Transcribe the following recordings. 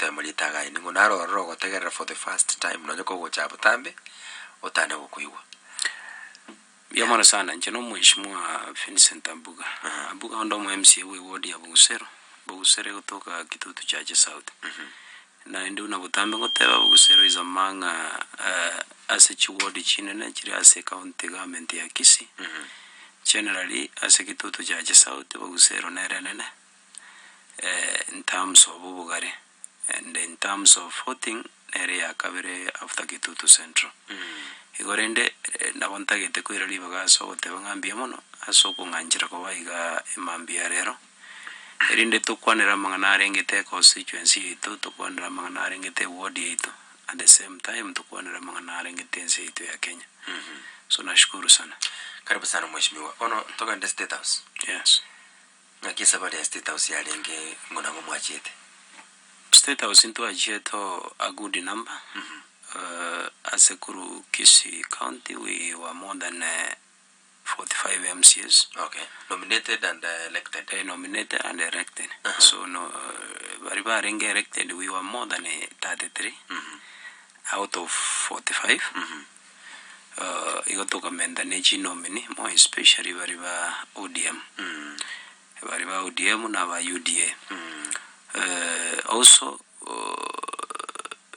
gotoe molitaga ini ngunaro ro gotegera for the first time no nyoko gocha butambe otane bukuiwa. Yamara sana nchino mheshimiwa Vincent Abuga. Abuga ndo MCA wa ward ya Bogusero. Bogusero kutoka Kitutu Church South. Na ndio unabutambe ngoteba Bogusero is among as a ward chinene chiri as a county government ya Kisii. Generally as a Kitutu Church South Bogusero nerenene. In terms of Bugare and in terms of voting area kabere after Kitutu Central. Igorende nabontagete kwirali bagaso gotebangambia mono asoko nganjira ko baiga emambia rero erinde tukwanira mangana arengete constituency ito tukwanira mangana arengete ward ito at the same time tukwanira mangana arengete nsi ito ya Kenya. So nashukuru sana. Karibu sana mheshimiwa. Ono toka in the State House. Yes. Ngakisa bali ya State House ya lenge ngona mwachete. State House into ajeto a good number. As a Guru Kisii County, we were more than 45 MCs. Okay. Nominated and elected. Nominated and elected. So no, very elected. We were more than 33 out of 45. You got to commend the Neji nominee, more especially very ODM. Very ODM na UDA. Also.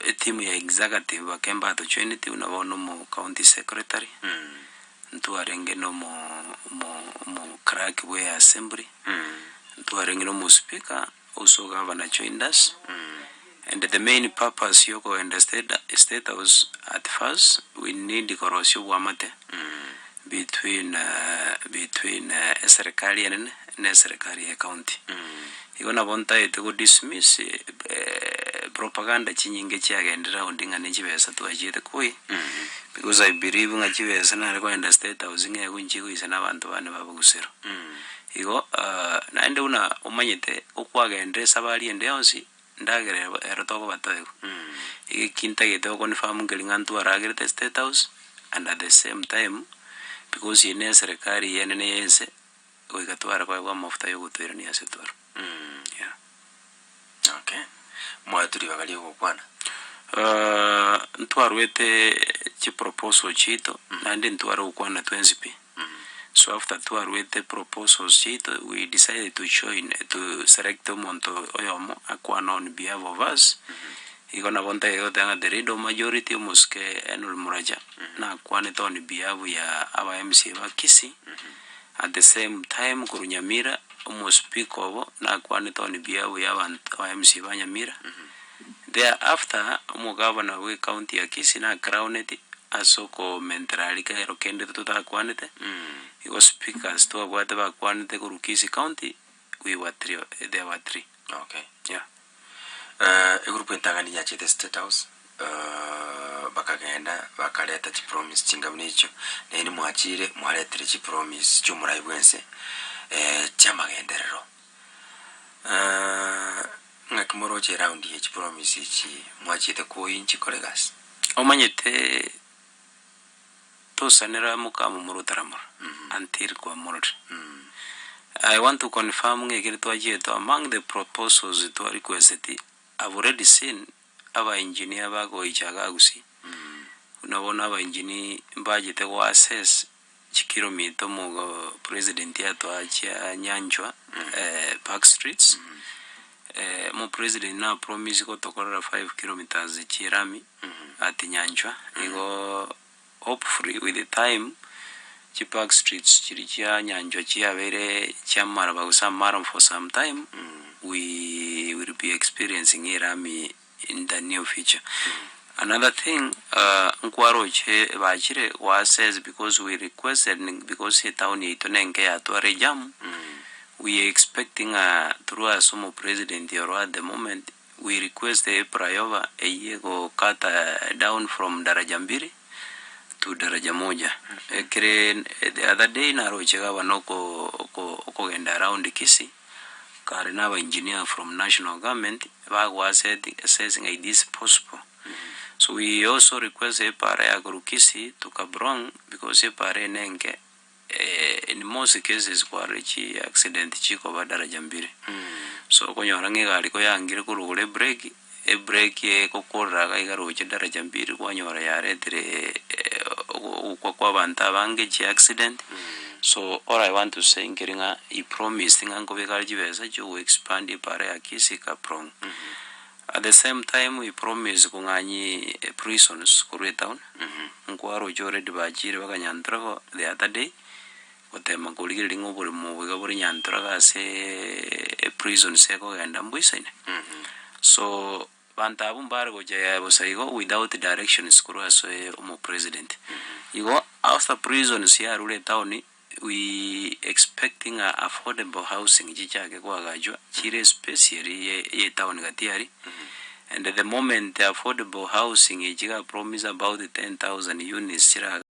A team ya executive wakemba to joiniti unabono mo county secretary Ntwarenge no mo crack we assembly Ntwarenge no mo speaker also governor joined us and the main purpose yoko in the state house at first we need the korosyo wamate between serikali and serikali county igona bonta ite dismiss propaganda chinyinge chiagendera undinga nechibesa twajete koi because I believe nga chibesa na ko in the state house nge kunchi kuisa na bantu bane babugusero igo naende una umanyete okwagendre sabali ende yonsi ndagere erotoko batayo ikinta gete confirm ngelinga Ntwaragerete state house and at the same time because ine serikali yenene yense oigatwara kwa mafuta yo gutwira ni asetor. Yeah. Okay. Mwaturi bagali okwana. Ntwarwete chi proposal chito nandi ntwara okwana 20p. So after Ntwarwete proposals chito we decided to select monto oyomo akwana on behalf of us. Igona bonta yotanga the redo majority muske enul muraja na akwana on behalf ya aba MC ba Kisii. At the same time Guru Nyamira speak over na akwana on behalf ya abantu MC ba Nyamira. Thereafter governor we county ya Kisii na crowned asoko mentralika erokende tuta kwanete. He was speakers to whatever kwanete Guru Kisii county we were three. There were three. Okay. Yeah. Group intangani ya chete state house bakagenda bakaleta chi promise chingamnicho neni mwachire mwaletere chi promise cyumurai bwense cyamagenderero ngakimoro che round ye chi promise chi mwachite ko inchi kolegas omanyete tosanera mukamu murutaramura until kwa murut. I want to confirm ngekiri twajeto among the proposals to requested I've already seen our engineer bago Ekegusii. Unabona aba engineer bajete go assess chikilomita mu president yato achia nyanjwa park streets. Mo president na promise ko tokorera 5 kilometers chirami at nyanjwa. Igo hopefully with the time chi park streets chirichia nyanjwa chia vere chamara bagusamara for some time. We will be experiencing irami in the near future. Another thing, Nkwaroche Bachire was says because we requested because he town itonenge atware jam. We are expecting through a sumo president at the moment. We request a priova a year go cut down from Darajambiri to Darajamoja. The other day Naroche Gawanoko and around the Kisii. Karinava engineer from national government was assessing it is possible. So we also request a pare Guru Kisii to Kabrong because a pare nenge in most cases kwarichi accident chiko badara jambiri. So konyorange gali ko yangire kurugule break e break ye kokora ga igaro daraja mbiri kwanyora yaretere kwa banta bange chi accident. So all I want to say ngiringa I promise ngo begarji beza jo expand bare ya Kisii ka prong. At the same time we promise kunganyi prisons kurwe town. Nkwaro jore dibajire bakanyantrago the other day. Kotema kuligiri ngobore mu bigabore nyantraga se prison seko genda mbwisene. So banta bumbare go jaya bosaigo without directions kurwa so umo president. Igo after prisons ya rule town we expecting a affordable housing jichake kwa gajwa chire especially ye town gatiari. And at the moment the affordable housing ijiga promise about 10,000 units chira